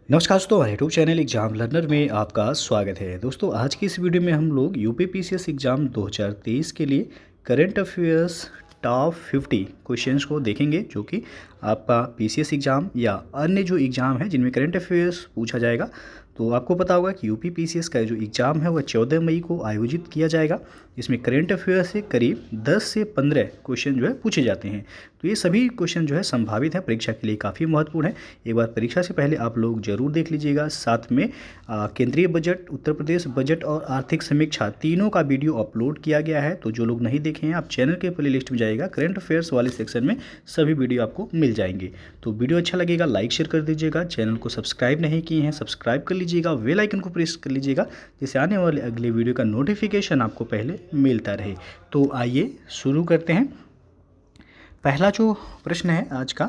नमस्कार दोस्तों, हमारे यूट्यूब चैनल एग्जाम लर्नर में आपका स्वागत है। दोस्तों, आज की इस वीडियो में हम लोग यूपी पीसीएस एग्ज़ाम 2023 के लिए करंट अफेयर्स टॉप 50 क्वेश्चंस को देखेंगे, जो कि आपका पीसीएस एग्ज़ाम या अन्य जो एग्ज़ाम है जिनमें करंट अफेयर्स पूछा जाएगा। तो आपको पता होगा कि यूपी पीसीएस का जो एग्ज़ाम है वह 14 मई को आयोजित किया जाएगा। इसमें करंट अफेयर्स से करीब 10 से 15 क्वेश्चन जो है पूछे जाते हैं। तो ये सभी क्वेश्चन जो है संभावित हैं, परीक्षा के लिए काफ़ी महत्वपूर्ण है। एक बार परीक्षा से पहले आप लोग जरूर देख लीजिएगा। साथ में केंद्रीय बजट, उत्तर प्रदेश बजट और आर्थिक समीक्षा तीनों का वीडियो अपलोड किया गया है। तो जो लोग नहीं देखे हैं, आप चैनल के प्लेलिस्ट में जाइएगा, करंट अफेयर्स वाले सेक्शन में सभी वीडियो आपको मिल जाएंगे। तो वीडियो अच्छा लगेगा लाइक शेयर कर दीजिएगा। चैनल को सब्सक्राइब नहीं किए हैं, सब्सक्राइब कर लीजिएगा, बेल आइकन को प्रेस कर लीजिएगा, जिससे आने वाले अगले वीडियो का नोटिफिकेशन आपको पहले मिलता रहे। तो आइए शुरू करते हैं। पहला जो प्रश्न है आज का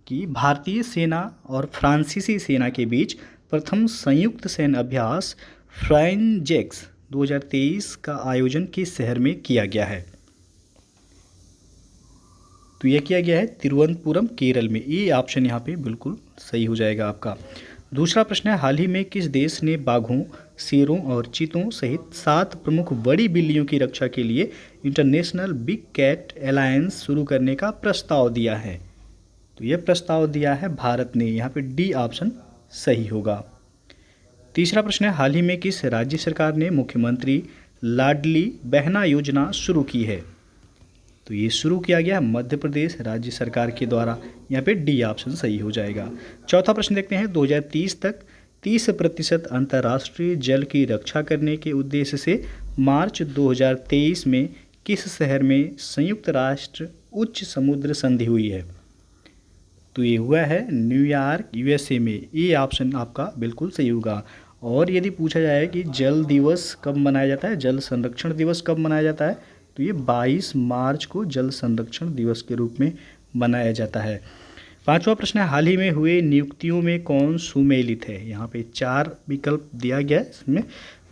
कि भारतीय सेना और फ्रांसीसी सेना के बीच प्रथम संयुक्त सैन्य अभ्यास फ्राइनजेक्स 2023 का आयोजन किस शहर में किया गया है? तो यह किया गया है तिरुवनंतपुरम, केरल में। ये ऑप्शन यहाँ पे बिल्कुल सही हो जाएगा आपका। दूसरा प्रश्न है, हाल ही में किस देश ने बाघों, शेरों और चीतों सहित 7 प्रमुख बड़ी बिल्लियों की रक्षा के लिए इंटरनेशनल बिग कैट अलायंस शुरू करने का प्रस्ताव दिया है? तो यह प्रस्ताव दिया है भारत ने। यहाँ पे डी ऑप्शन सही होगा। तीसरा प्रश्न है, हाल ही में किस राज्य सरकार ने मुख्यमंत्री लाडली बहना योजना शुरू की है? तो ये शुरू किया गया मध्य प्रदेश राज्य सरकार के द्वारा। यहाँ पे डी ऑप्शन सही हो जाएगा। चौथा प्रश्न देखते हैं, 2030 तक 30% अंतर्राष्ट्रीय जल की रक्षा करने के उद्देश्य से मार्च 2023 में किस शहर में संयुक्त राष्ट्र उच्च समुद्र संधि हुई है? तो ये हुआ है न्यूयॉर्क, यूएसए में। ये ऑप्शन आपका बिल्कुल सही होगा। और यदि पूछा जाए कि जल दिवस कब मनाया जाता है, जल संरक्षण दिवस कब मनाया जाता है, तो ये 22 मार्च को जल संरक्षण दिवस के रूप में मनाया जाता है। पांचवा प्रश्न है, हाल ही में हुए नियुक्तियों में कौन सुमेलित है? यहाँ पे 4 विकल्प दिया गया है, इसमें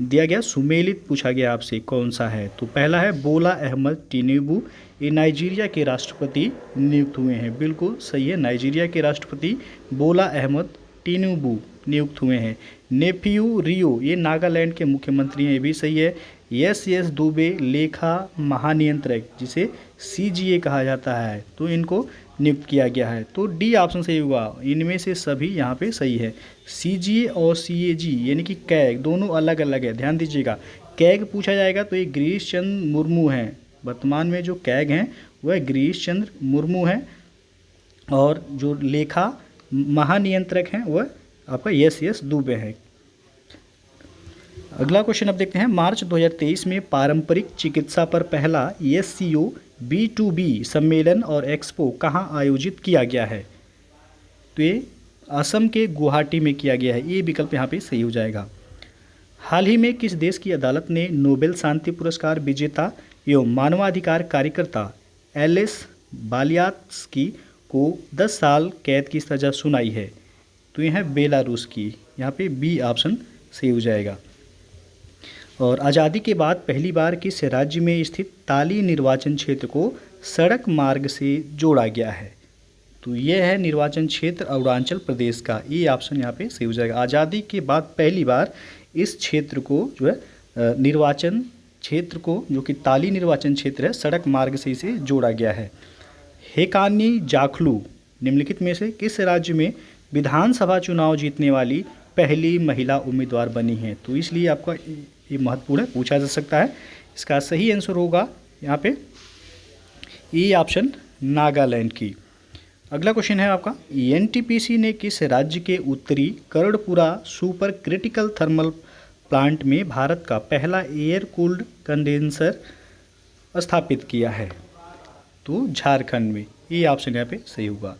दिया गया सुमेलित पूछा गया आपसे कौन सा है। तो पहला है बोला अहमद टिनुबू, ये नाइजीरिया के राष्ट्रपति नियुक्त हुए हैं। बिल्कुल सही है, नाइजीरिया के राष्ट्रपति बोला अहमद टिनुबू नियुक्त हुए हैं। नेफ्यू रियो, ये नागालैंड के मुख्यमंत्री हैं, ये भी सही है। एस दुबे लेखा महानियंत्रक, जिसे सीजीए कहा जाता है, तो इनको नियुक्त किया गया है। तो डी ऑप्शन सही होगा। इनमें से सभी यहाँ पे सही है। सीजीए और सीएजी यानी कि कैग दोनों अलग अलग है, ध्यान दीजिएगा। कैग पूछा जाएगा तो ये गिरीश चंद्र मुर्मू हैं। वर्तमान में जो कैग हैं वह गिरीश चंद्र मुर्मू हैं, और जो लेखा महानियंत्रक हैं वह आपका एस दुबे हैं। अगला क्वेश्चन अब देखते हैं, मार्च 2023 में पारंपरिक चिकित्सा पर पहला SCO B2B सम्मेलन और एक्सपो कहाँ आयोजित किया गया है? तो ये असम के गुवाहाटी में किया गया है। ये विकल्प यहाँ पे सही हो जाएगा। हाल ही में किस देश की अदालत ने नोबेल शांति पुरस्कार विजेता एवं मानवाधिकार कार्यकर्ता एलिस बालियात्स्की को 10 साल कैद की सज़ा सुनाई है? तो यह है बेलारूस की। यहाँ पे बी ऑप्शन सही हो जाएगा। और आज़ादी के बाद पहली बार किस राज्य में स्थित ताली निर्वाचन क्षेत्र को सड़क मार्ग से जोड़ा गया है? तो ये है निर्वाचन क्षेत्र अरुणाचल प्रदेश का। ये ऑप्शन यहाँ पे सही हो जाएगा। आज़ादी के बाद पहली बार इस क्षेत्र को जो है निर्वाचन क्षेत्र को, जो कि ताली निर्वाचन क्षेत्र है, सड़क मार्ग से इसे जोड़ा गया है। हेकानी जाखलू निम्नलिखित में से किस राज्य में विधानसभा चुनाव जीतने वाली पहली महिला उम्मीदवार बनी है? तो इसलिए आपका ये महत्वपूर्ण है, पूछा जा सकता है। इसका सही आंसर होगा यहाँ पे ई ऑप्शन नागालैंड की। अगला क्वेश्चन है आपका, एनटीपीसी ने किस राज्य के उत्तरी Karanpura super critical thermal plant में भारत का पहला एयर कूल्ड कंडेंसर स्थापित किया है? तो झारखंड में। ये ऑप्शन यहाँ पे सही होगा।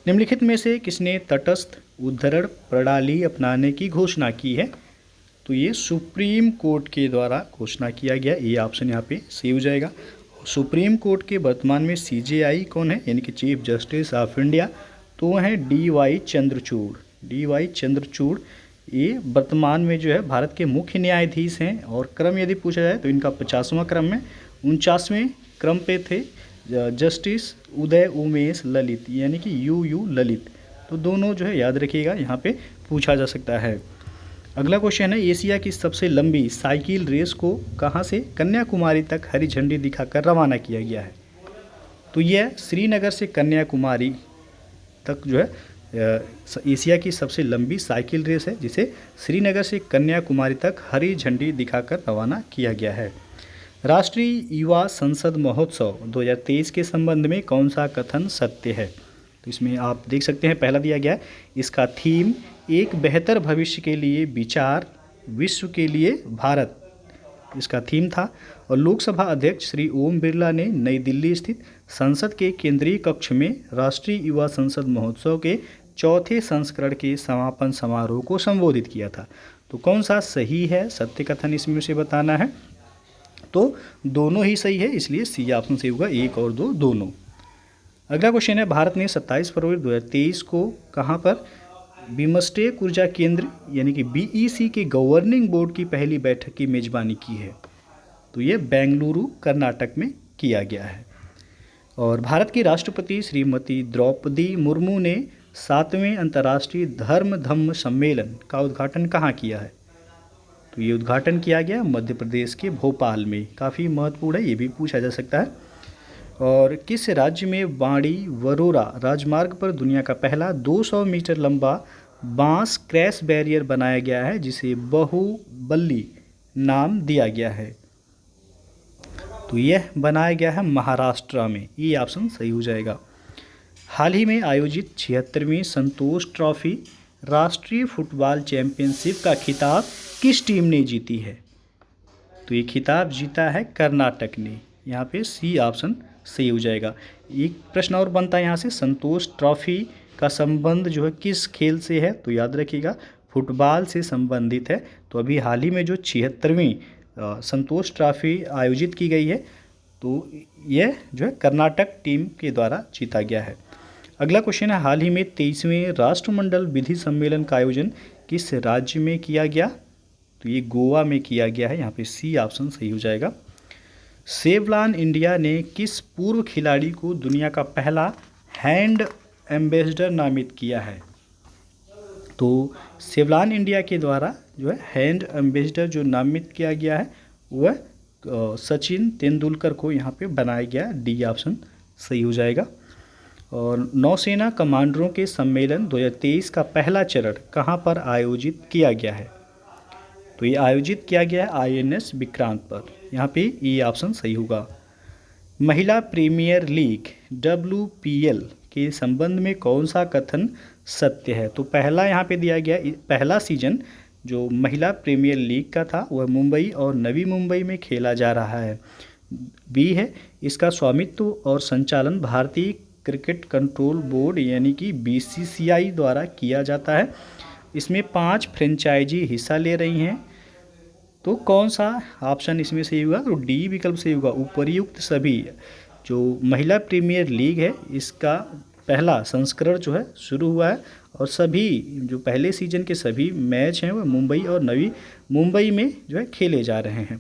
निम्नलिखित में से किसने तटस्थ उद्धरण प्रणाली अपनाने की घोषणा की है? तो ये सुप्रीम कोर्ट के द्वारा घोषणा किया गया। ये ऑप्शन यहाँ पे सही हो जाएगा। सुप्रीम कोर्ट के वर्तमान में CJI कौन है, यानी कि चीफ जस्टिस ऑफ इंडिया? तो वो हैं DY चंद्रचूड़। DY चंद्रचूड़ ये वर्तमान में जो है भारत के मुख्य न्यायाधीश हैं। और क्रम यदि पूछा जाए तो इनका 50वां क्रम है। 49वें क्रम पे थे जस्टिस उदय उमेश ललित, यानी कि UU ललित। तो दोनों जो है याद रखिएगा, यहाँ पे पूछा जा सकता है। अगला क्वेश्चन है, एशिया की सबसे लंबी साइकिल रेस को कहाँ से कन्याकुमारी तक हरी झंडी दिखाकर रवाना किया गया है? तो यह श्रीनगर से कन्याकुमारी तक जो है एशिया की सबसे लंबी साइकिल रेस है, जिसे श्रीनगर से कन्याकुमारी तक हरी झंडी दिखाकर रवाना किया गया है। राष्ट्रीय युवा संसद महोत्सव 2023 के संबंध में कौन सा कथन सत्य है? तो इसमें आप देख सकते हैं, पहला दिया गया है, इसका थीम एक बेहतर भविष्य के लिए विचार, विश्व के लिए भारत, इसका थीम था। और लोकसभा अध्यक्ष श्री ओम बिरला ने नई दिल्ली स्थित संसद के केंद्रीय कक्ष में राष्ट्रीय युवा संसद महोत्सव के चौथे संस्करण के समापन समारोह को संबोधित किया था। तो कौन सा सही है सत्य कथन, इसमें से बताना है। तो दोनों ही सही है, इसलिए सी ऑप्शन सही होगा, 1 और 2 दोनों। अगला क्वेश्चन है, भारत ने 27 फरवरी 2023 को कहाँ पर बिमस्टेक ऊर्जा केंद्र यानी कि BEC के गवर्निंग बोर्ड की पहली बैठक की मेजबानी की है? तो ये बेंगलुरु कर्नाटक में किया गया है। और भारत की राष्ट्रपति श्रीमती द्रौपदी मुर्मू ने 7वें अंतर्राष्ट्रीय धर्म धम्म सम्मेलन का उद्घाटन कहाँ किया है? तो ये उद्घाटन किया गया मध्य प्रदेश के भोपाल में। काफ़ी महत्वपूर्ण है, ये भी पूछा जा सकता है। और किस राज्य में बाड़ी वरोरा राजमार्ग पर दुनिया का पहला 200 मीटर लंबा बांस क्रैश बैरियर बनाया गया है, जिसे बाहुबली नाम दिया गया है? तो यह बनाया गया है महाराष्ट्र में, ये ऑप्शन सही हो जाएगा। हाल ही में आयोजित 76वीं संतोष ट्रॉफी राष्ट्रीय फुटबॉल चैंपियनशिप का खिताब किस टीम ने जीती है? तो ये खिताब जीता है कर्नाटक ने, यहाँ पे सी ऑप्शन सही हो जाएगा। एक प्रश्न और बनता है यहाँ से, संतोष ट्रॉफी का संबंध जो है किस खेल से है? तो याद रखिएगा फुटबॉल से संबंधित है। तो अभी हाल ही में जो 76वीं संतोष ट्रॉफी आयोजित की गई है, तो यह जो है कर्नाटक टीम के द्वारा जीता गया है। अगला क्वेश्चन है, हाल ही में 23वें राष्ट्रमंडल विधि सम्मेलन का आयोजन किस राज्य में किया गया? तो ये गोवा में किया गया है, यहाँ पे सी ऑप्शन सही हो जाएगा। सेवलॉन इंडिया ने किस पूर्व खिलाड़ी को दुनिया का पहला हैंड एम्बेसडर नामित किया है? तो सेवलॉन इंडिया के द्वारा जो है हैंड एम्बेसडर जो नामित किया गया है वह सचिन तेंदुलकर को यहाँ पे बनाया गया, डी ऑप्शन सही हो जाएगा। और नौसेना कमांडरों के सम्मेलन 2023 का पहला चरण कहाँ पर आयोजित किया गया है? तो ये आयोजित किया गया है INS विक्रांत पर, यहाँ पे ये ऑप्शन सही होगा। महिला प्रीमियर लीग WPL के संबंध में कौन सा कथन सत्य है? तो पहला यहाँ पे दिया गया, पहला सीजन जो महिला प्रीमियर लीग का था वह मुंबई और नवी मुंबई में खेला जा रहा है। बी है, इसका स्वामित्व और संचालन भारतीय क्रिकेट कंट्रोल बोर्ड यानी कि BCCI द्वारा किया जाता है। इसमें 5 फ्रेंचाइजी हिस्सा ले रही हैं। तो कौन सा ऑप्शन इसमें सही होगा? तो डी विकल्प सही होगा, उपयुक्त सभी। जो महिला प्रीमियर लीग है इसका पहला संस्करण जो है शुरू हुआ है और सभी जो पहले सीजन के सभी मैच हैं वह मुंबई और नवी मुंबई में जो है खेले जा रहे हैं।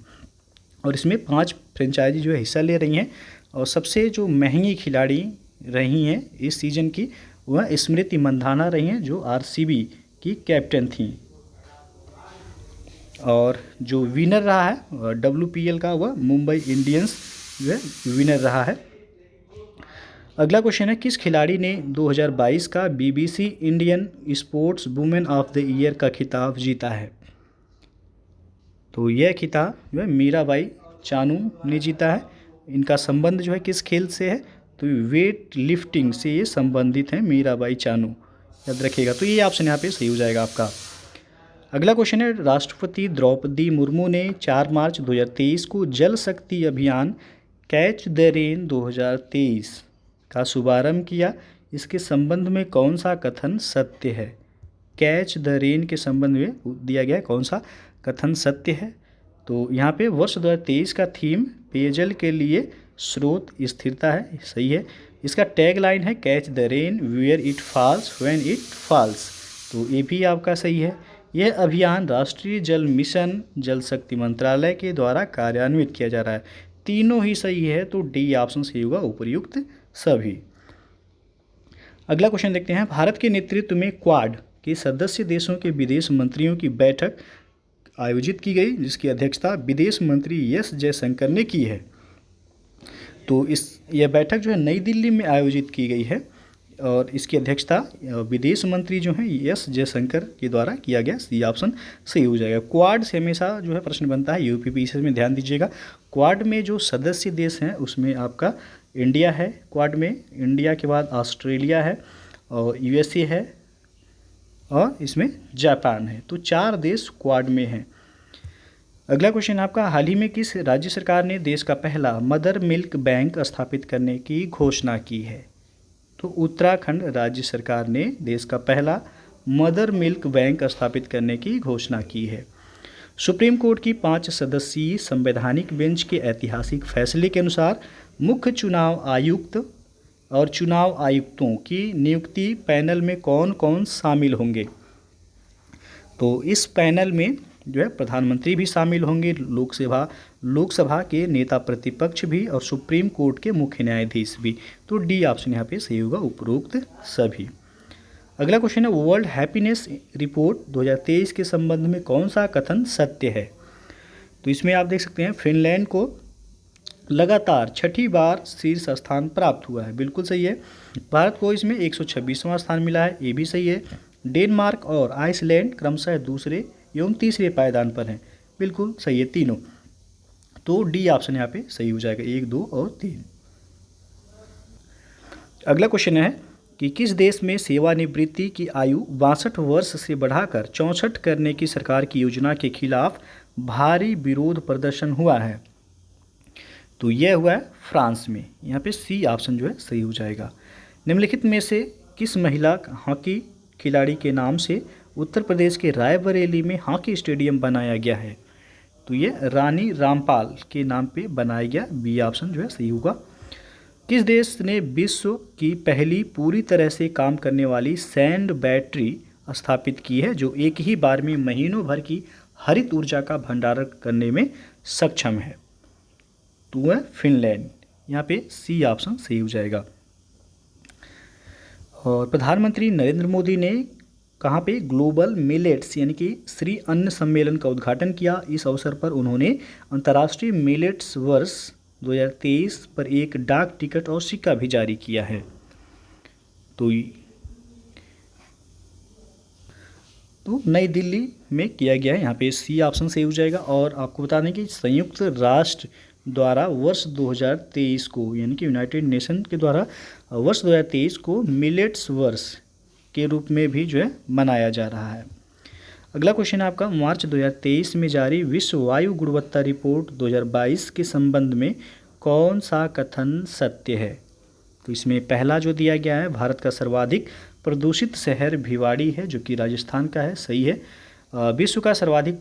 और इसमें 5 फ्रेंचाइजी जो है हिस्सा ले रही हैं। और सबसे जो महंगी खिलाड़ी रही हैं इस सीज़न की वह स्मृति मंधाना रही हैं, जो RCB की कैप्टन थी। और जो विनर रहा है WPL का वह मुंबई इंडियंस जो है विनर रहा है। अगला क्वेश्चन है, किस खिलाड़ी ने 2022 का BBC Indian sports women of the year का खिताब जीता है? तो यह खिताब जो है मीराबाई चानू ने जीता है। इनका संबंध जो है किस खेल से है? तो वेट लिफ्टिंग से ये संबंधित हैं, मीराबाई चानू, याद रखिएगा। तो ये ऑप्शन यहाँ पे सही हो जाएगा आपका। अगला क्वेश्चन है, राष्ट्रपति द्रौपदी मुर्मू ने 4 मार्च 2023 को जल शक्ति अभियान कैच द रेन 2023 का शुभारंभ किया। इसके संबंध में कौन सा कथन सत्य है? कैच द रेन के संबंध में दिया गया कौन सा कथन सत्य है? तो यहाँ पे वर्ष 2023 का थीम पेयजल के लिए स्रोत स्थिरता है, सही है। इसका टैग लाइन है catch the rain where it falls when it falls, तो ये भी आपका सही है। यह अभियान राष्ट्रीय जल मिशन जल शक्ति मंत्रालय के द्वारा कार्यान्वित किया जा रहा है। तीनों ही सही है, तो डी ऑप्शन सही होगा, उपयुक्त सभी। अगला क्वेश्चन देखते हैं, भारत के नेतृत्व में क्वाड के सदस्य देशों के विदेश मंत्रियों की बैठक आयोजित की गई, जिसकी अध्यक्षता विदेश मंत्री एस जयशंकर ने की है। तो यह बैठक जो है नई दिल्ली में आयोजित की गई है और इसकी अध्यक्षता विदेश मंत्री जो हैं एस जयशंकर के द्वारा किया गया। सी ऑप्शन सही हो जाएगा। क्वाड से हमेशा जो है प्रश्न बनता है, यूपीपीएससी में ध्यान दीजिएगा। क्वाड में जो सदस्य देश हैं उसमें आपका इंडिया है, क्वाड में इंडिया के बाद ऑस्ट्रेलिया है और यूएसए है और इसमें जापान है। तो 4 देश क्वाड में हैं। अगला क्वेश्चन आपका, हाल ही में किस राज्य सरकार ने देश का पहला मदर मिल्क बैंक स्थापित करने की घोषणा की है? तो उत्तराखंड राज्य सरकार ने देश का पहला मदर मिल्क बैंक स्थापित करने की घोषणा की है। सुप्रीम कोर्ट की 5 सदस्यीय संवैधानिक बेंच के ऐतिहासिक फैसले के अनुसार मुख्य चुनाव आयुक्त और चुनाव आयुक्तों की नियुक्ति पैनल में कौन कौन शामिल होंगे? तो इस पैनल में जो है प्रधानमंत्री भी शामिल होंगे, लोकसभा के नेता प्रतिपक्ष भी और सुप्रीम कोर्ट के मुख्य न्यायाधीश भी। तो डी ऑप्शन यहाँ पे सही होगा, उपरोक्त सभी। अगला क्वेश्चन है, वर्ल्ड हैप्पीनेस रिपोर्ट 2023 के संबंध में कौन सा कथन सत्य है? तो इसमें आप देख सकते हैं फिनलैंड को लगातार 6ठी बार शीर्ष स्थान प्राप्त हुआ है, बिल्कुल सही है। भारत को इसमें 126वां स्थान मिला है, ये भी सही है। डेनमार्क और आइसलैंड क्रमशः दूसरे एवं तीसरे पायदान पर हैं, बिल्कुल सही है तीनों। तो डी ऑप्शन यहाँ पे सही हो जाएगा, 1, 2 और 3। अगला क्वेश्चन है कि किस देश में सेवानिवृत्ति की आयु 62 वर्ष से बढ़ाकर 64 करने की सरकार की योजना के खिलाफ भारी विरोध प्रदर्शन हुआ है? तो यह हुआ है फ्रांस में। यहाँ पे सी ऑप्शन जो है सही हो जाएगा। निम्नलिखित में से किस महिला हॉकी खिलाड़ी के नाम से उत्तर प्रदेश के रायबरेली में हॉकी स्टेडियम बनाया गया है? तो ये रानी रामपाल के नाम पे बनाया गया, बी ऑप्शन जो है सही होगा। किस देश ने विश्व की पहली पूरी तरह से काम करने वाली सैंड बैटरी स्थापित की है, जो एक ही बार में महीनों भर की हरित ऊर्जा का भंडारण करने में सक्षम है? तो वह फिनलैंड। यहाँ पे सी ऑप्शन सही हो जाएगा। और प्रधानमंत्री नरेंद्र मोदी ने कहाँ पे ग्लोबल मिलेट्स यानी कि श्री अन्न सम्मेलन का उद्घाटन किया। इस अवसर पर उन्होंने अंतर्राष्ट्रीय मिलेट्स वर्ष 2023 पर एक डाक टिकट और सिक्का भी जारी किया है। तो नई दिल्ली में किया गया है, यहाँ पे सी ऑप्शन सही हो जाएगा। और आपको बता दें कि संयुक्त राष्ट्र द्वारा वर्ष 2023 को यानी कि यूनाइटेड नेशन के द्वारा वर्ष 2023 को मिलेट्स वर्ष के रूप में भी जो है मनाया जा रहा है। अगला क्वेश्चन है आपका, मार्च 2023 में जारी विश्व वायु गुणवत्ता रिपोर्ट 2022 के संबंध में कौन सा कथन सत्य है? तो इसमें पहला जो दिया गया है, भारत का सर्वाधिक प्रदूषित शहर भिवाड़ी है, जो कि राजस्थान का है, सही है। विश्व का सर्वाधिक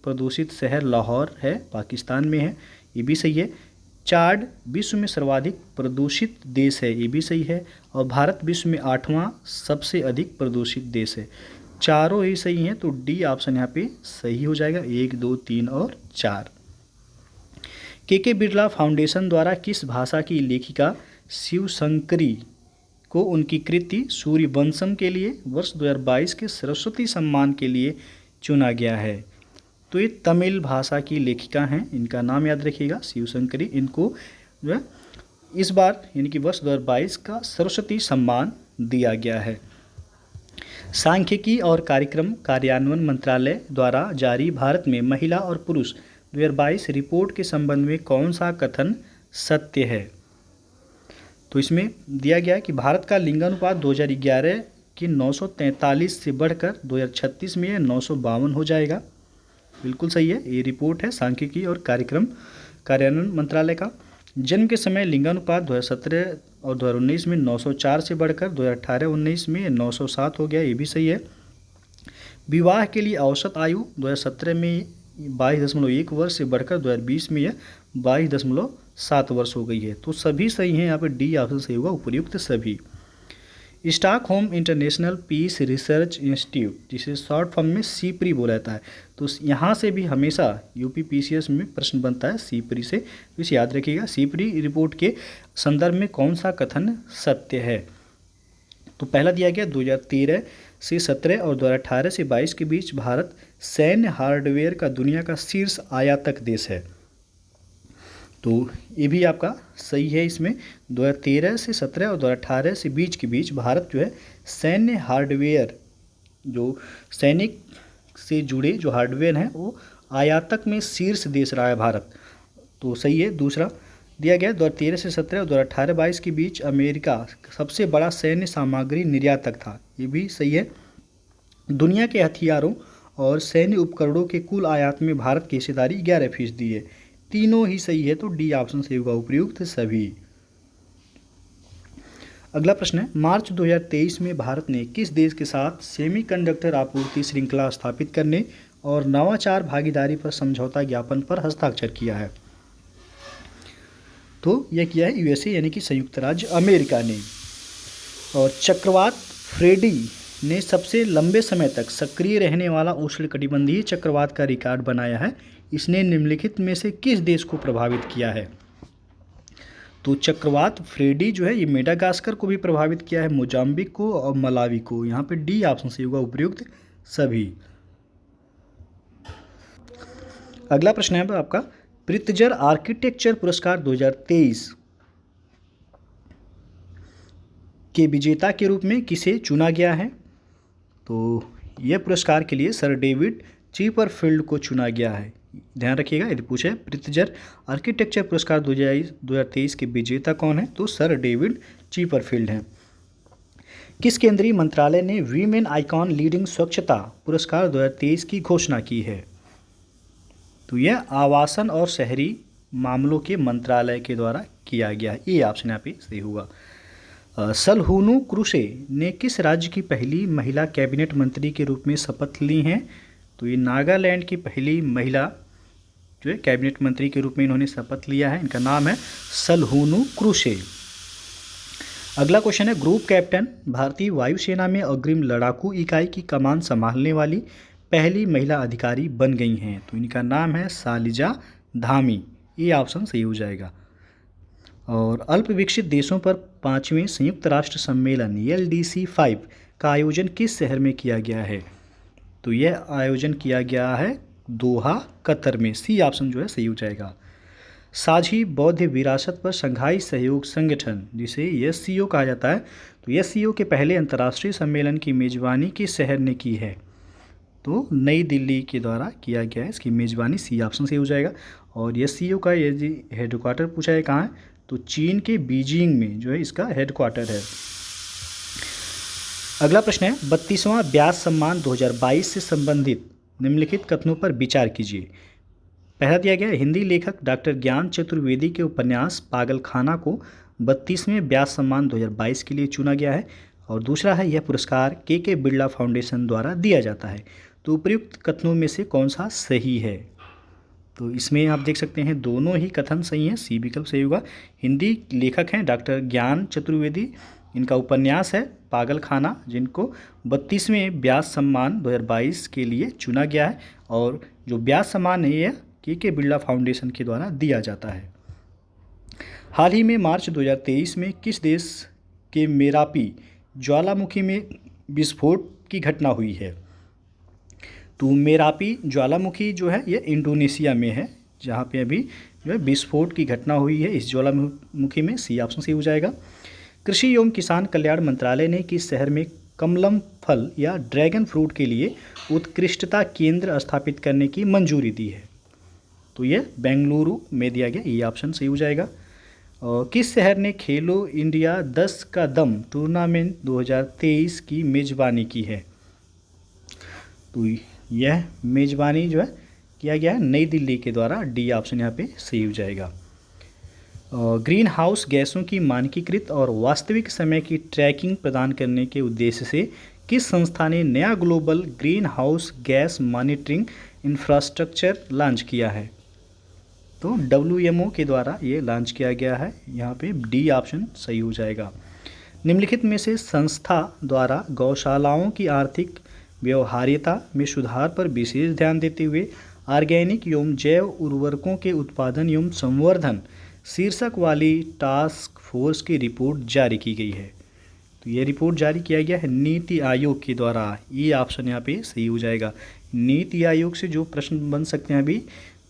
प्रदूषित शहर लाहौर है, पाकिस्तान में है, ये भी सही है। चाड विश्व में सर्वाधिक प्रदूषित देश है, ये भी सही है। और भारत विश्व में 8वां सबसे अधिक प्रदूषित देश है। चारों ही सही हैं, तो डी ऑप्शन यहाँ पे सही हो जाएगा, 1, 2, 3 और 4। के बिरला फाउंडेशन द्वारा किस भाषा की लेखिका शिवशंकरी को उनकी कृति सूर्यवंशम के लिए वर्ष 2022 के सरस्वती सम्मान के लिए चुना गया है? तो ये तमिल भाषा की लेखिका हैं, इनका नाम याद रखिएगा, शिवशंकरी। इनको जो है इस बार यानी कि वर्ष 2022 का सरस्वती सम्मान दिया गया है। सांख्यिकी और कार्यक्रम कार्यान्वयन मंत्रालय द्वारा जारी भारत में महिला और पुरुष 2022 रिपोर्ट के संबंध में कौन सा कथन सत्य है? तो इसमें दिया गया है कि भारत का लिंगानुपात 2011 के 943 से बढ़कर 2036 में 952 हो जाएगा, बिल्कुल सही है। ये रिपोर्ट है सांख्यिकी और कार्यक्रम कार्यान्वयन मंत्रालय का। जन्म के समय लिंगानुपात 2017 और 2019 में 904 से बढ़कर 2018-19 में 907 हो गया, ये भी सही है। विवाह के लिए औसत आयु 2017 में 22.1 वर्ष से बढ़कर 2020 में यह 22.7 वर्ष हो गई है। तो सभी सही हैं, यहाँ पर डी ऑप्शन सही होगा, उपयुक्त सभी। Stockholm International Peace Research Institute, जिसे शॉर्ट फॉर्म में सीपरी बोला जाता है, तो यहाँ से भी हमेशा यूपीपीसीएस में प्रश्न बनता है सीपरी से, तो इसे याद रखिएगा। सीपरी रिपोर्ट के संदर्भ में कौन सा कथन सत्य है? तो पहला दिया गया 2013 से 17 और 2018 से 22 के बीच भारत सैन्य हार्डवेयर का दुनिया का शीर्ष आयातक देश है। तो ये भी आपका सही है। इसमें 2013 से 17 और 2018 से बीच के बीच भारत जो है सैन्य हार्डवेयर, जो सैनिक से जुड़े जो हार्डवेयर हैं वो आयातक में शीर्ष देश रहा है भारत। तो सही है। दूसरा दिया गया 2013 से 17 और 2018-22 के बीच अमेरिका सबसे बड़ा सैन्य सामग्री निर्यातक था। ये भी सही है। दुनिया के हथियारों और सैन्य उपकरणों के कुल आयात में भारत की हिस्सेदारी 11% है। तीनों ही सही है, तो डी ऑप्शन सही होगा, उपयुक्त सभी। अगला प्रश्न है, मार्च 2023 में भारत ने किस देश के साथ सेमीकंडक्टर आपूर्ति श्रृंखला स्थापित करने और नवाचार भागीदारी पर समझौता ज्ञापन पर हस्ताक्षर किया है? तो यह किया है यूएसए यानी कि संयुक्त राज्य अमेरिका ने। और चक्रवात फ्रेडी ने सबसे लंबे समय तक सक्रिय रहने वाला उष्णकटिबंधीय चक्रवात का रिकॉर्ड बनाया है। इसने निम्नलिखित में से किस देश को प्रभावित किया है? तो चक्रवात फ्रेडी जो है ये मेडागास्कर को भी प्रभावित किया है, मोजाम्बिक को और मलावी को। यहाँ पे डी ऑप्शन सही होगा, उपयुक्त सभी। अगला प्रश्न है आपका, प्रित्जर आर्किटेक्चर पुरस्कार 2023 के विजेता के रूप में किसे चुना गया है? तो यह पुरस्कार के लिए सर डेविड चिपरफील्ड को चुना गया है। ध्यान रखिएगा, यदि पूछे प्रित्जर आर्किटेक्चर पुरस्कार 2023 के विजेता कौन है, तो सर डेविड चिपरफील्ड हैं। किस केंद्रीय मंत्रालय ने वीमेन आइकॉन लीडिंग स्वच्छता पुरस्कार 2023 की घोषणा की है? तो यह आवासन और शहरी मामलों के मंत्रालय के द्वारा किया गया है। ये ऑप्शन यहाँ पे सही होगा। सलहूनु क्रूसे ने किस राज्य की पहली महिला कैबिनेट मंत्री के रूप में शपथ ली हैं? तो ये नागालैंड की पहली महिला जो है कैबिनेट मंत्री के रूप में इन्होंने शपथ लिया है। इनका नाम है सलहूनु क्रूसे। अगला क्वेश्चन है, ग्रुप कैप्टन भारतीय वायुसेना में अग्रिम लड़ाकू इकाई की कमान संभालने वाली पहली महिला अधिकारी बन गई हैं। तो इनका नाम है शालिजा धामी। ये ऑप्शन सही हो जाएगा। और अल्प विकसित देशों पर 5वें संयुक्त राष्ट्र सम्मेलन LDC 5 का आयोजन किस शहर में किया गया है? तो यह आयोजन किया गया है दोहा, कतर में। सी ऑप्शन जो है सही हो जाएगा। साझी बौद्ध विरासत पर शंघाई सहयोग संगठन, जिसे SCO कहा जाता है, तो SCO के पहले अंतर्राष्ट्रीय सम्मेलन की मेजबानी किस शहर ने की है? तो नई दिल्ली के द्वारा किया गया है इसकी मेजबानी। सी ऑप्शन सही हो जाएगा। और SCO का यदि हेडक्वार्टर पूछा है कहाँ है, तो चीन के बीजिंग में जो है इसका हेडक्वार्टर है। अगला प्रश्न है, 32वां व्यास सम्मान 2022 से संबंधित निम्नलिखित कथनों पर विचार कीजिए। पहला दिया गया, हिंदी लेखक डॉक्टर ज्ञान चतुर्वेदी के उपन्यास पागलखाना को 32वें व्यास सम्मान 2022 के लिए चुना गया है। और दूसरा है, यह पुरस्कार के बिरला फाउंडेशन द्वारा दिया जाता है। तो उपयुक्त कथनों में से कौन सा सही है? तो इसमें आप देख सकते हैं दोनों ही कथन सही हैं। सी विकल्प सही होगा। हिंदी लेखक हैं डॉक्टर ज्ञान चतुर्वेदी, इनका उपन्यास है पागलखाना, जिनको 32वें व्यास सम्मान 2022 के लिए चुना गया है। और जो व्यास सम्मान है यह के बिरला फाउंडेशन के द्वारा दिया जाता है। हाल ही में मार्च 2023 में किस देश के मेरापी ज्वालामुखी में विस्फोट की घटना हुई है? तो मेरापी ज्वालामुखी जो है ये इंडोनेशिया में है, जहाँ पे अभी जो है विस्फोट की घटना हुई है इस ज्वालामुखी में। सी ऑप्शन सही हो जाएगा। कृषि एवं किसान कल्याण मंत्रालय ने किस शहर में कमलम फल या ड्रैगन फ्रूट के लिए उत्कृष्टता केंद्र स्थापित करने की मंजूरी दी है? तो ये बेंगलुरु में दिया गया। ये ऑप्शन सही हो जाएगा। और किस शहर ने खेलो इंडिया 10 का दम टूर्नामेंट 2023 की मेज़बानी की है? तो यह मेज़बानी जो है किया गया है नई दिल्ली के द्वारा। डी ऑप्शन यहाँ पे सही हो जाएगा। ग्रीन हाउस गैसों की मानकीकृत और वास्तविक समय की ट्रैकिंग प्रदान करने के उद्देश्य से किस संस्था ने नया global green house gas monitoring infrastructure launch किया है? तो WMO के द्वारा ये लॉन्च किया गया है। यहाँ पे डी ऑप्शन सही हो जाएगा। निम्नलिखित में से संस्था द्वारा गौशालाओं की आर्थिक व्यवहार्यता में सुधार पर विशेष ध्यान देते हुए ऑर्गेनिक एवं जैव उर्वरकों के उत्पादन एवं संवर्धन शीर्षक वाली टास्क फोर्स की रिपोर्ट जारी की गई है? तो तो ये रिपोर्ट जारी किया गया है नीति आयोग के द्वारा। ये ऑप्शन यहाँ पे सही हो जाएगा। नीति आयोग से जो प्रश्न बन सकते हैं अभी,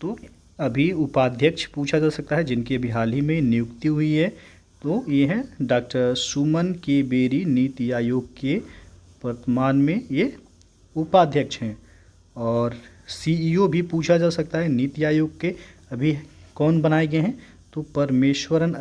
तो अभी उपाध्यक्ष पूछा जा सकता है जिनकी अभी हाल ही में नियुक्ति हुई है, तो ये हैं डॉक्टर सुमन के बेरी, नीति आयोग के वर्तमान में ये उपाध्यक्ष हैं। और सीईओ भी पूछा जा सकता है नीति आयोग के, अभी कौन बनाए गए हैं, तो परमेश्वरन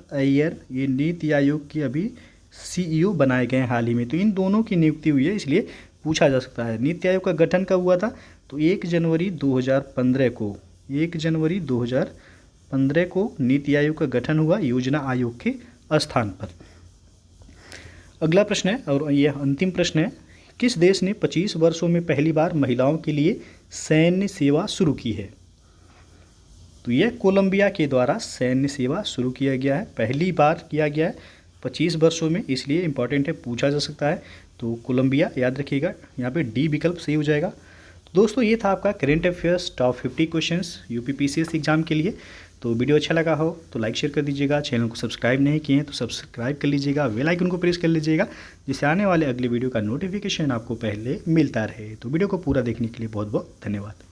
अय्यर ये नीति आयोग के अभी सीईओ बनाए गए हैं हाल ही में। तो इन दोनों की नियुक्ति हुई है, इसलिए पूछा जा सकता है। नीति आयोग का गठन कब हुआ था, तो 1 जनवरी 2015 को, 1 जनवरी 2015 को नीति आयोग का गठन हुआ योजना आयोग के स्थान पर। अगला प्रश्न है और यह अंतिम प्रश्न है, किस देश ने 25 वर्षों में पहली बार महिलाओं के लिए सैन्य सेवा शुरू की है, तो यह कोलंबिया के द्वारा सैन्य सेवा शुरू किया गया है, पहली बार किया गया है 25 वर्षों में, इसलिए इंपॉर्टेंट है, पूछा जा सकता है। तो कोलंबिया याद रखिएगा, यहाँ पे डी विकल्प सही हो जाएगा। तो दोस्तों ये था आपका current affairs top 50 questions UPPCS exam के लिए। तो वीडियो अच्छा लगा हो तो लाइक शेयर कर दीजिएगा, चैनल को सब्सक्राइब नहीं किए हैं तो सब्सक्राइब कर लीजिएगा, बेल आइकन को प्रेस कर लीजिएगा, जिससे आने वाले अगले वीडियो का नोटिफिकेशन आपको पहले मिलता रहे। तो वीडियो को पूरा देखने के लिए बहुत बहुत धन्यवाद।